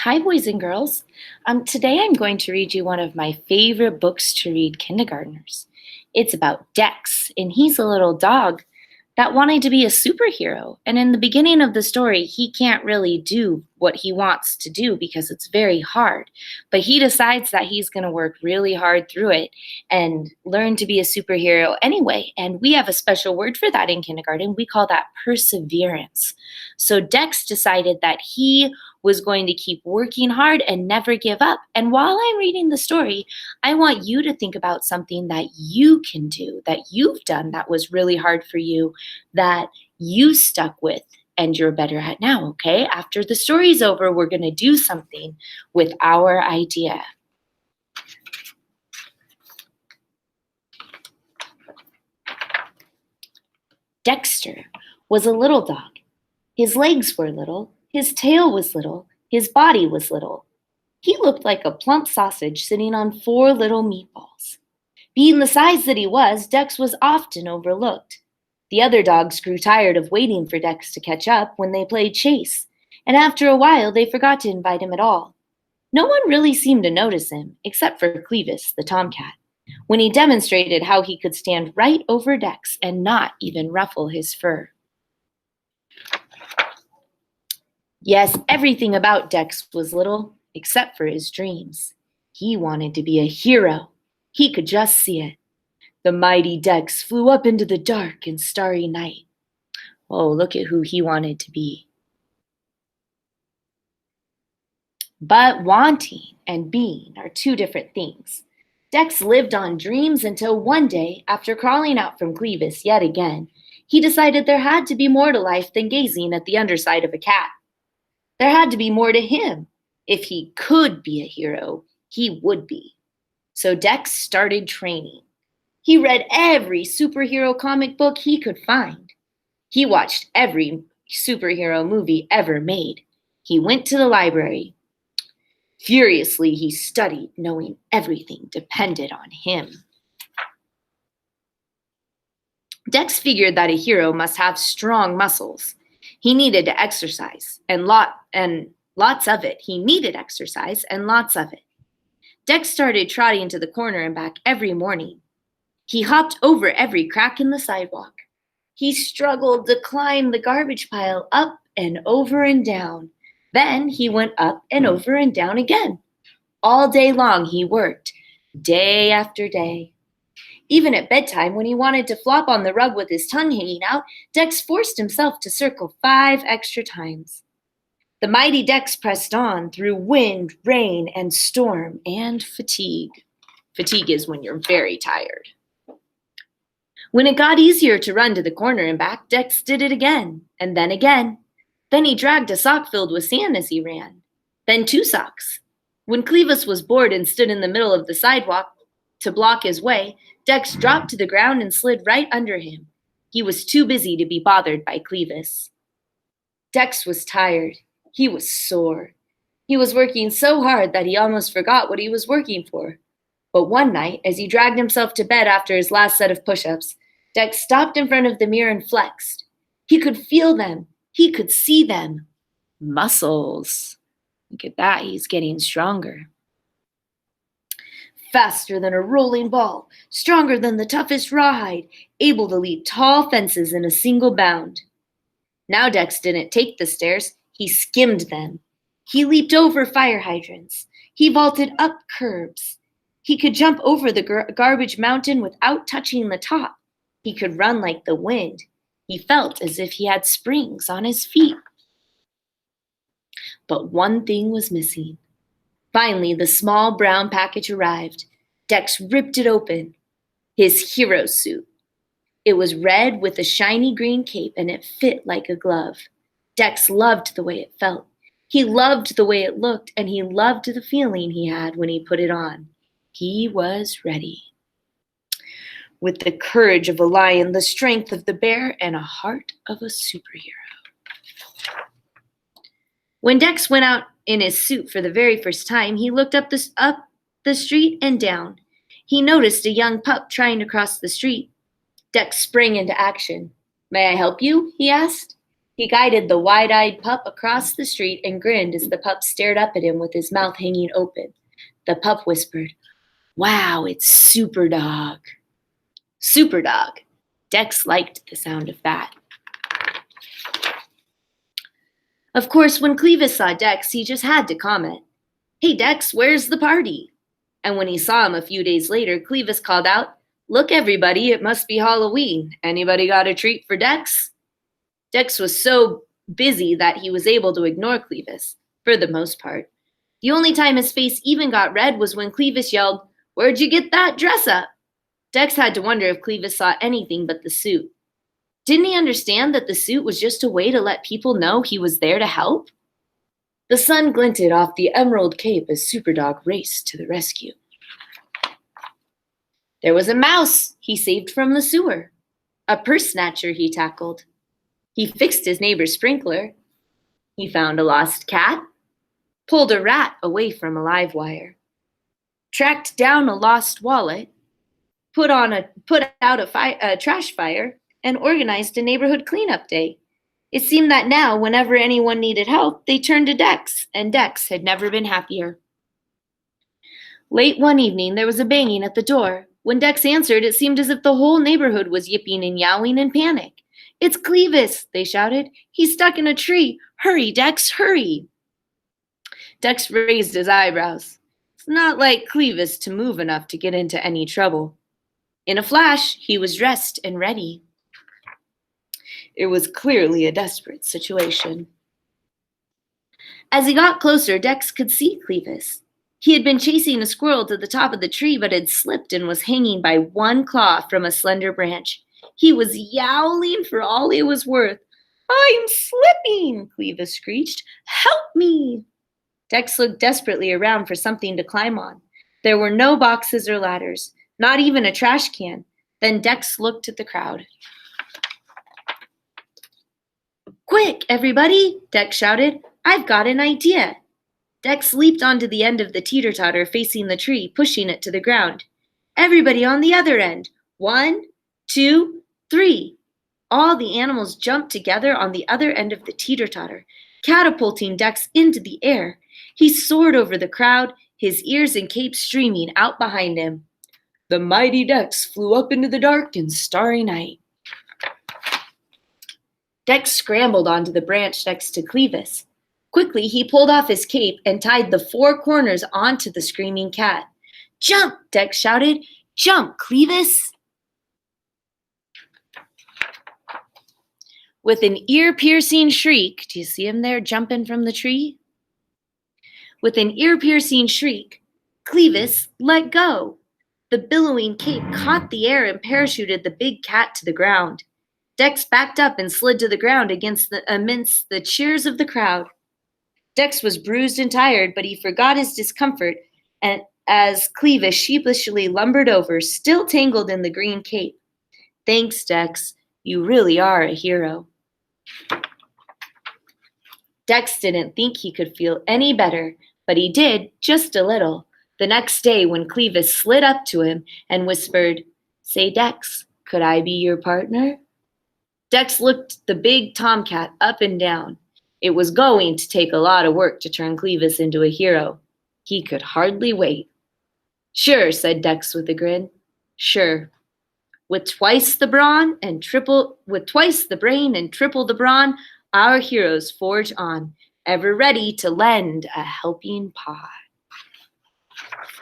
Hi, boys and girls. Today I'm going to read you one of my favorite books to read kindergartners. It's about Dex, and he's a little dog that wanted to be a superhero. And in the beginning of the story, he can't really do what he wants to do because it's very hard. But he decides that he's going to work really hard through it and learn to be a superhero anyway. And we have a special word for that in kindergarten. We call that perseverance. So Dex decided that he was going to keep working hard and never give up. And while I'm reading the story, I want you to think about something that you can do, that you've done that was really hard for you, that you stuck with and you're better at now, okay? After the story's over, we're going to do something with our idea. Dexter was a little dog. His legs were little. His tail was little. His body was little. He looked like a plump sausage sitting on 4 little meatballs. Being the size that he was, Dex was often overlooked. The other dogs grew tired of waiting for Dex to catch up when they played chase, and after a while they forgot to invite him at all. No one really seemed to notice him, except for Clevis, the tomcat, when he demonstrated how he could stand right over Dex and not even ruffle his fur. Yes, everything about Dex was little, except for his dreams. He wanted to be a hero. He could just see it. The mighty Dex flew up into the dark and starry night. Oh, look at who he wanted to be. But wanting and being are 2 different things. Dex lived on dreams until one day, after crawling out from Clevis yet again, he decided there had to be more to life than gazing at the underside of a cat. There had to be more to him. If he could be a hero, he would be. So Dex started training. He read every superhero comic book he could find. He watched every superhero movie ever made. He went to the library. Furiously, he studied, knowing everything depended on him. Dex figured that a hero must have strong muscles. He needed to exercise, and lots of it. He needed exercise, and lots of it. Dex started trotting to the corner and back every morning. He hopped over every crack in the sidewalk. He struggled to climb the garbage pile up and over and down. Then he went up and over and down again. All day long he worked, day after day. Even at bedtime, when he wanted to flop on the rug with his tongue hanging out, Dex forced himself to circle 5 extra times. The mighty Dex pressed on through wind, rain, and storm, and fatigue. Fatigue is when you're very tired. When it got easier to run to the corner and back, Dex did it again, and then again. Then he dragged a sock filled with sand as he ran. Then 2 socks. When Clevis was bored and stood in the middle of the sidewalk to block his way, Dex dropped to the ground and slid right under him. He was too busy to be bothered by Clevis. Dex was tired. He was sore. He was working so hard that he almost forgot what he was working for. But one night, as he dragged himself to bed after his last set of push-ups, Dex stopped in front of the mirror and flexed. He could feel them. He could see them. Muscles. Look at that, he's getting stronger. Faster than a rolling ball, stronger than the toughest rawhide, able to leap tall fences in a single bound. Now Dex didn't take the stairs, he skimmed them. He leaped over fire hydrants. He vaulted up curbs. He could jump over the garbage mountain without touching the top. He could run like the wind. He felt as if he had springs on his feet. But one thing was missing. Finally, the small brown package arrived. Dex ripped it open. His hero suit. It was red with a shiny green cape, and it fit like a glove. Dex loved the way it felt. He loved the way it looked, and he loved the feeling he had when he put it on. He was ready. With the courage of a lion, the strength of the bear, and a heart of a superhero. When Dex went out in his suit for the very first time, he looked up the street and down. He noticed a young pup trying to cross the street. Dex sprang into action. "May I help you?" he asked. He guided the wide-eyed pup across the street and grinned as the pup stared up at him with his mouth hanging open. The pup whispered, "Wow, it's Super Dog." Super Dog. Dex liked the sound of that. Of course, when Clevis saw Dex, he just had to comment, "Hey Dex, where's the party?" And when he saw him a few days later, Clevis called out, "Look everybody, it must be Halloween. Anybody got a treat for Dex?" Dex was so busy that he was able to ignore Clevis, for the most part. The only time his face even got red was when Clevis yelled, "Where'd you get that dress up?" Dex had to wonder if Clevis saw anything but the suit. Didn't he understand that the suit was just a way to let people know he was there to help? The sun glinted off the emerald cape as Superdog raced to the rescue. There was a mouse he saved from the sewer. A purse snatcher he tackled. He fixed his neighbor's sprinkler. He found a lost cat, pulled a rat away from a live wire, tracked down a lost wallet, put out a trash fire, and organized a neighborhood cleanup day. It seemed that now, whenever anyone needed help, they turned to Dex, and Dex had never been happier. Late one evening, there was a banging at the door. When Dex answered, it seemed as if the whole neighborhood was yipping and yowling in panic. "It's Clevis," they shouted. "He's stuck in a tree. Hurry, Dex, hurry." Dex raised his eyebrows. It's not like Clevis to move enough to get into any trouble. In a flash, he was dressed and ready. It was clearly a desperate situation. As he got closer, Dex could see Clevis. He had been chasing a squirrel to the top of the tree, but had slipped and was hanging by one claw from a slender branch. He was yowling for all he was worth. "I'm slipping," Clevis screeched. "Help me!" Dex looked desperately around for something to climb on. There were no boxes or ladders, not even a trash can. Then Dex looked at the crowd. "Quick, everybody," Dex shouted. "I've got an idea." Dex leaped onto the end of the teeter-totter facing the tree, pushing it to the ground. "Everybody on the other end. 1, 2, 3. All the animals jumped together on the other end of the teeter-totter, catapulting Dex into the air. He soared over the crowd, his ears and cape streaming out behind him. The mighty Dex flew up into the dark and starry night. Dex scrambled onto the branch next to Clevis. Quickly, he pulled off his cape and tied the 4 corners onto the screaming cat. "Jump!" Dex shouted. "Jump, Clevis!" With an ear-piercing shriek, do you see him there jumping from the tree? With an ear-piercing shriek, Clevis let go. The billowing cape caught the air and parachuted the big cat to the ground. Dex backed up and slid to the ground amidst the cheers of the crowd. Dex was bruised and tired, but he forgot his discomfort as Clevis sheepishly lumbered over, still tangled in the green cape. "Thanks, Dex. You really are a hero." Dex didn't think he could feel any better, but he did, just a little, the next day when Clevis slid up to him and whispered, "Say, Dex, could I be your partner?" Dex looked the big tomcat up and down. It was going to take a lot of work to turn Clevis into a hero. He could hardly wait. "Sure," said Dex with a grin. "Sure. With twice the brain and triple the brawn, our heroes forge on, ever ready to lend a helping paw."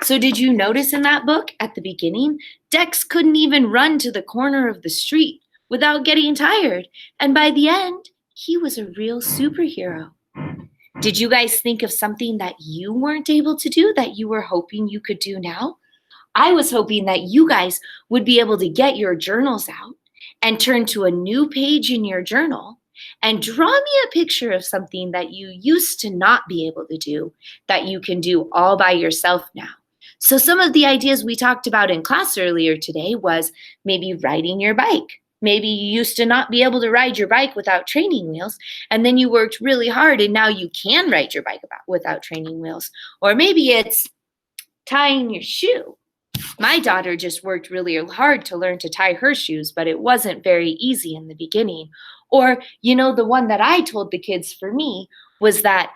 So did you notice in that book at the beginning, Dex couldn't even run to the corner of the street without getting tired, and by the end, he was a real superhero. Did you guys think of something that you weren't able to do that you were hoping you could do now? I was hoping that you guys would be able to get your journals out and turn to a new page in your journal and draw me a picture of something that you used to not be able to do that you can do all by yourself now. So some of the ideas we talked about in class earlier today was maybe riding your bike. Maybe you used to not be able to ride your bike without training wheels, and then you worked really hard and now you can ride your bike without training wheels. Or maybe it's tying your shoe. My daughter just worked really hard to learn to tie her shoes, but it wasn't very easy in the beginning. Or, the one that I told the kids for me was that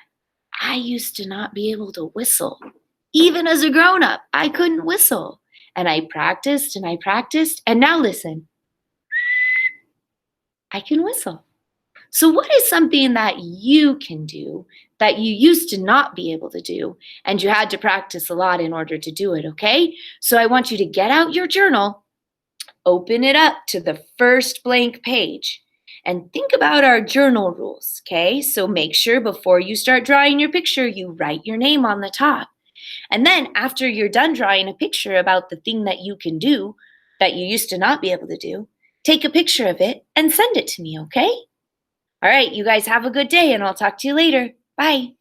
I used to not be able to whistle. Even as a grown up, I couldn't whistle. And I practiced and I practiced. And now listen, I can whistle. So, what is something that you can do that you used to not be able to do and you had to practice a lot in order to do it? Okay. So, I want you to get out your journal, open it up to the first blank page, and think about our journal rules. Okay. So, make sure before you start drawing your picture, you write your name on the top. And then, after you're done drawing a picture about the thing that you can do that you used to not be able to do, take a picture of it and send it to me. Okay. All right, you guys have a good day, and I'll talk to you later. Bye.